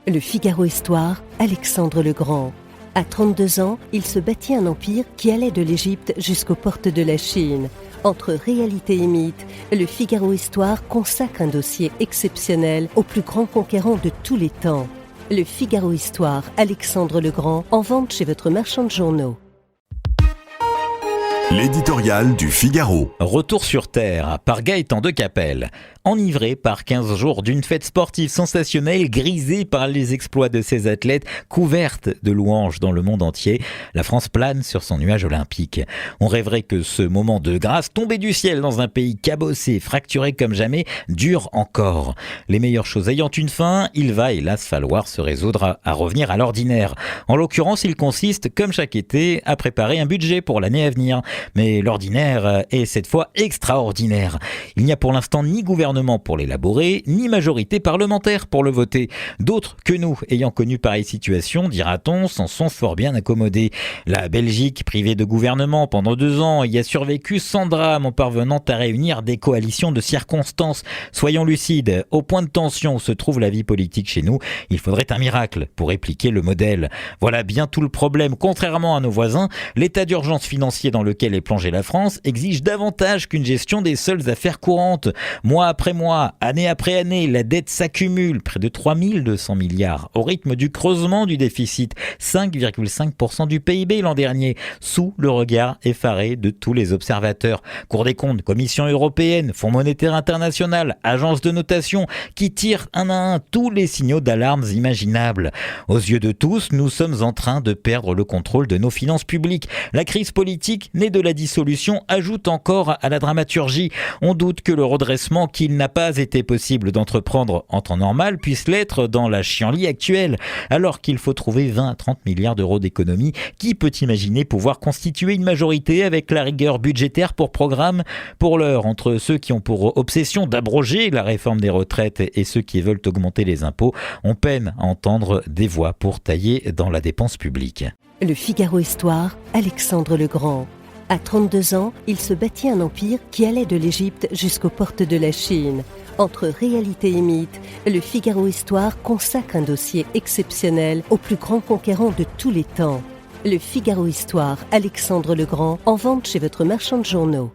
Le Figaro Histoire, Alexandre le Grand. À 32 ans, il se bâtit un empire qui allait de l'Égypte jusqu'aux portes de la Chine. Entre réalité et mythe, le Figaro Histoire consacre un dossier exceptionnel au plus grand conquérant de tous les temps. Le Figaro Histoire, Alexandre le Grand, en vente chez votre marchand de journaux. L'éditorial du Figaro. Retour sur Terre par Gaëtan de Capelle. Enivré par 15 jours d'une fête sportive sensationnelle, grisée par les exploits de ses athlètes, couverte de louanges dans le monde entier, la France plane sur son nuage olympique. On rêverait que ce moment de grâce tombé du ciel dans un pays cabossé, fracturé comme jamais, dure encore. Les meilleures choses ayant une fin, il va hélas falloir se résoudre à revenir à l'ordinaire. En l'occurrence, il consiste, comme chaque été, à préparer un budget pour l'année à venir. Mais l'ordinaire est cette fois extraordinaire. Il n'y a pour l'instant ni gouvernement pour l'élaborer, ni majorité parlementaire pour le voter. D'autres que nous, ayant connu pareille situation, dira-t-on, s'en sont fort bien accommodés. La Belgique, privée de gouvernement pendant 2 ans, y a survécu sans drame en parvenant à réunir des coalitions de circonstances. Soyons lucides, au point de tension où se trouve la vie politique chez nous, il faudrait un miracle pour répliquer le modèle. Voilà bien tout le problème. Contrairement à nos voisins, l'état d'urgence financier dans lequel est plongée la France exige davantage qu'une gestion des seules affaires courantes. Mois après mois, année après année, la dette s'accumule, près de 3200 milliards, au rythme du creusement du déficit, 5,5% du PIB l'an dernier, sous le regard effaré de tous les observateurs. Cour des comptes, Commission européenne, Fonds monétaire international, agences de notation, qui tirent un à un tous les signaux d'alarme imaginables. Aux yeux de tous, nous sommes en train de perdre le contrôle de nos finances publiques. La crise politique, née de la dissolution, ajoute encore à la dramaturgie. On doute que le redressement qu'il n'a pas été possible d'entreprendre en temps normal puisse l'être dans la chienlit actuelle. Alors qu'il faut trouver 20 à 30 milliards d'euros d'économies, qui peut imaginer pouvoir constituer une majorité avec la rigueur budgétaire pour programme? Pour l'heure, entre ceux qui ont pour obsession d'abroger la réforme des retraites et ceux qui veulent augmenter les impôts, on peine à entendre des voix pour tailler dans la dépense publique. Le Figaro Histoire, Alexandre le Grand. À 32 ans, il se bâtit un empire qui allait de l'Égypte jusqu'aux portes de la Chine. Entre réalité et mythe, le Figaro Histoire consacre un dossier exceptionnel au plus grand conquérant de tous les temps. Le Figaro Histoire, Alexandre le Grand, en vente chez votre marchand de journaux.